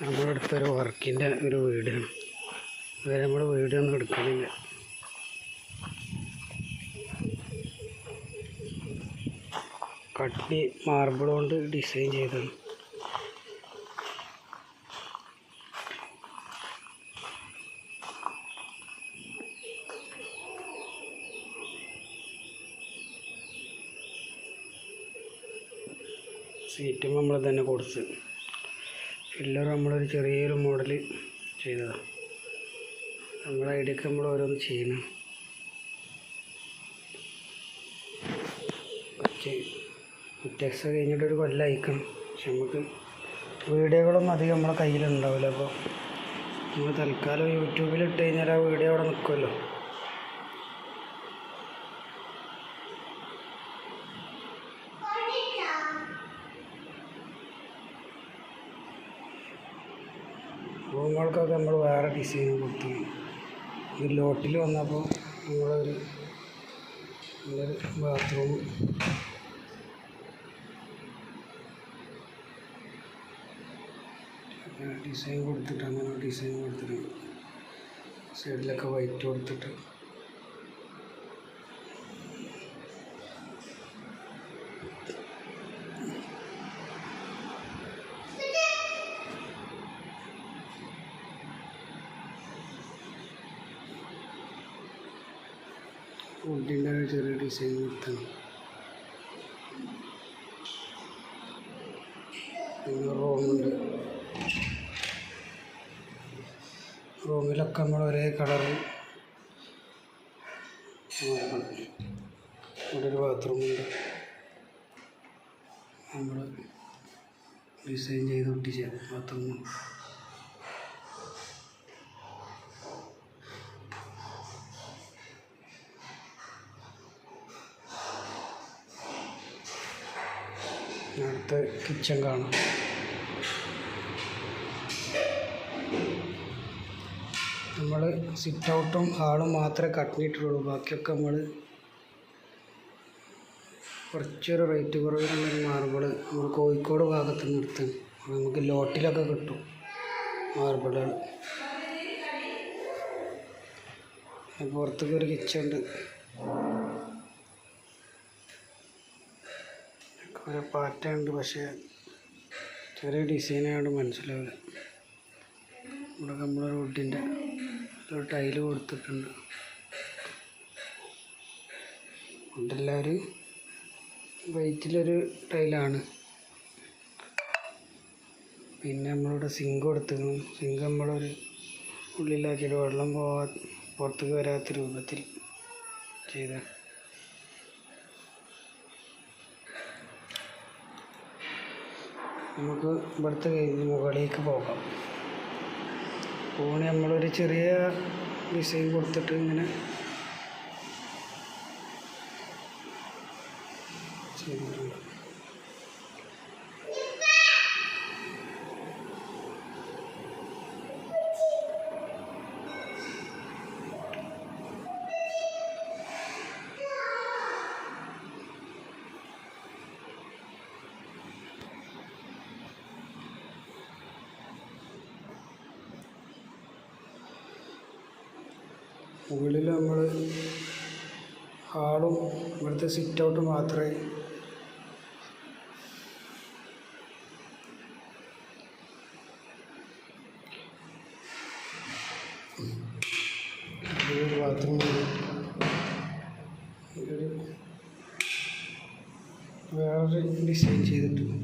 നമ്മളെടുത്തൊരു വർക്കിൻ്റെ ഒരു വീടാണ്. അതുവരെ നമ്മൾ വീടൊന്നും എടുക്കുന്നില്ല. കട്ടി മാർബിൾ കൊണ്ട് ഡിസൈൻ ചെയ്തതാണ്. സീറ്റും നമ്മൾ തന്നെ കൊടുത്ത്, പില്ലർ നമ്മളൊരു ചെറിയൊരു മോഡൽ ചെയ്തതാണ്. നമ്മുടെ ഐഡിയക്ക് നമ്മൾ ഓരോന്ന് ചെയ്യണം. ടെക്സ് കഴിഞ്ഞിട്ടൊരു കൊല്ലം അയക്കണം. പക്ഷെ നമുക്ക് വീഡിയോകളൊന്നും അധികം നമ്മളെ കയ്യിലുണ്ടാവില്ല. അപ്പോൾ നമ്മൾ തൽക്കാലം യൂട്യൂബിൽ ഇട്ട് കഴിഞ്ഞാൽ ആ വീഡിയോ അവിടെ നിൽക്കുമല്ലോ. റൂമുകൾക്കൊക്കെ നമ്മൾ വേറെ ഡിസൈൻ കൊടുത്തു. ഇത് ലോട്ടിൽ വന്നപ്പോൾ നല്ലൊരു ബാത്റൂം ഡിസൈൻ കൊടുത്തിട്ട്, അങ്ങനെ ഡിസൈൻ കൊടുത്തിട്ട് സൈഡിലൊക്കെ വൈറ്റ് കൊടുത്തിട്ട് വുഡിൻ്റെ ചെറിയ ഡിസൈൻ കൊടുത്താണ്. പിന്നെ റൂമുണ്ട്. റൂമിലൊക്കെ നമ്മൾ ഒരേ കളറ് നോക്കണം. ഇവിടെ ഒരു ബാത്റൂമുണ്ട്, നമ്മൾ ഡിസൈൻ ചെയ്ത് ഒട്ടിച്ച ബാത്റൂമുണ്ട്. അടുത്ത കിച്ചൺ കാണാം. നമ്മൾ സിറ്റ് ഔട്ടും ഹാളും മാത്രമേ കട്ടിനിട്ടുള്ളൂ. ബാക്കിയൊക്കെ നമ്മൾ കുറച്ചൊരു റേറ്റ് കുറവിലുള്ളൊരു മാർബിൾ നമ്മൾ കോഴിക്കോട് ഭാഗത്ത് നിന്ന് എടുത്താണ്. നമുക്ക് ലോട്ടിലൊക്കെ കിട്ടും മാർബിളുകൾ. പുറത്തേക്ക് ഒരു കിച്ചൺ ഉണ്ട്. ഒരു പാറ്റേൺ ഉണ്ട്, പക്ഷേ ചെറിയ ഡിസൈനായതുകൊണ്ട് മനസ്സിലാവില്ല. ഇവിടെ നമ്മളൊരു വുഡിൻ്റെ ഒരു ടൈല് കൊടുത്തിട്ടുണ്ട്. വുഡെല്ലാം ഒരു വൈറ്റിലൊരു ടൈലാണ്. പിന്നെ നമ്മളിവിടെ സിങ്ക് കൊടുത്തിരുന്നു. സിങ്ക് നമ്മളൊരു ഉള്ളിലാക്കിയിട്ട് വെള്ളം പുറത്തേക്ക് വരാത്ത രൂപത്തിൽ ചെയ്ത. നമുക്ക് ഇവിടുത്തെ കഴിഞ്ഞ് മുകളിലേക്ക് പോകാം. കോണി നമ്മളൊരു ചെറിയ ഡിസൈൻ കൊടുത്തിട്ട് ഇങ്ങനെ ചെയ്തിട്ടുണ്ട്. മുകളിൽ നമ്മൾ ഹാളും ഇവിടുത്തെ സിറ്റ് ഔട്ട് മാത്രമേ ബാത്റൂം വേറൊരു ഡിസൈൻ ചെയ്തിട്ടുണ്ട്.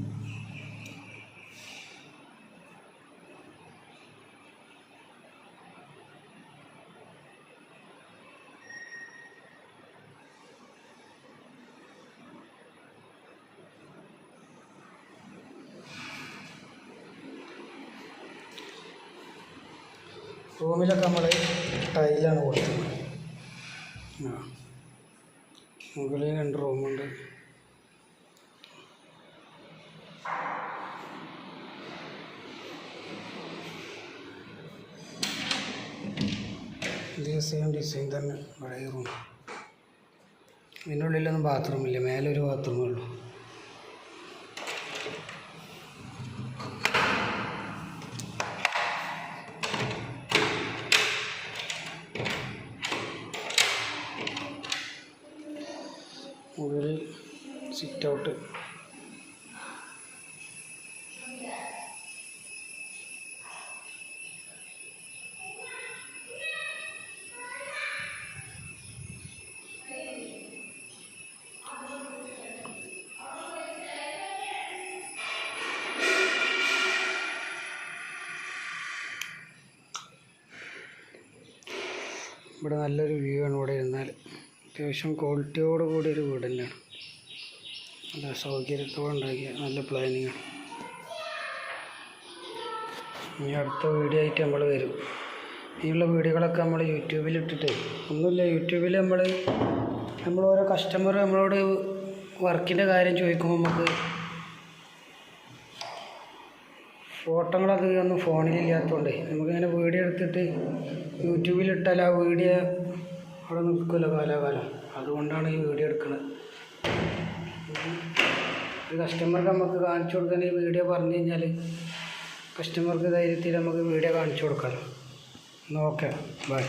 റൂമിലൊക്കെ നമ്മൾ ടൈലാണ് കൊടുത്തത്. മുകളിൽ 2 റൂമുണ്ട്. ഇതേ സെയിം ഡിസൈൻ തന്നെ പഴയ റൂം. ഇതിൻ്റെ ഉള്ളിലൊന്നും ബാത്റൂമില്ല, മേലെ ഒരു ബാത്റൂമേ ഉള്ളൂ. ഇവിടെ നല്ലൊരു വ്യൂ ആണ് ഇവിടെ ഇരുന്നാൽ. അത്യാവശ്യം ക്വാളിറ്റിയോട് കൂടിയൊരു വീട് തന്നെയാണ്. നല്ല സൗകര്യത്തോടെ ഉണ്ടാക്കിയ നല്ല പ്ലാനിങ് ആണ്. ഇനി അടുത്ത വീഡിയോ ആയിട്ട് നമ്മൾ വരും. ഇനിയുള്ള വീഡിയോകളൊക്കെ നമ്മൾ യൂട്യൂബിൽ ഇട്ടിട്ട് ഒന്നുമില്ല, യൂട്യൂബിൽ നമ്മൾ ഓരോ കസ്റ്റമർ നമ്മളോട് വർക്കിൻ്റെ കാര്യം ചോദിക്കുമ്പോൾ നമുക്ക് ഫോട്ടോകളൊന്നും ഫോണിലില്ലാത്തതുകൊണ്ട് നമുക്കിങ്ങനെ വീഡിയോ എടുത്തിട്ട് യൂട്യൂബിലിട്ടാൽ ആ വീഡിയോ അവിടെ നിൽക്കുമല്ലോ കാലാകാലം. അതുകൊണ്ടാണ് ഈ വീഡിയോ എടുക്കുന്നത്. ഒരു കസ്റ്റമർക്ക് നമുക്ക് കാണിച്ചു കൊടുക്കാൻ ഈ വീഡിയോ പറഞ്ഞു കഴിഞ്ഞാൽ കസ്റ്റമർക്ക് ധൈര്യത്തിൽ നമുക്ക് വീഡിയോ കാണിച്ചു കൊടുക്കാമല്ലോ. എന്നാൽ ഓക്കെ, ബൈ.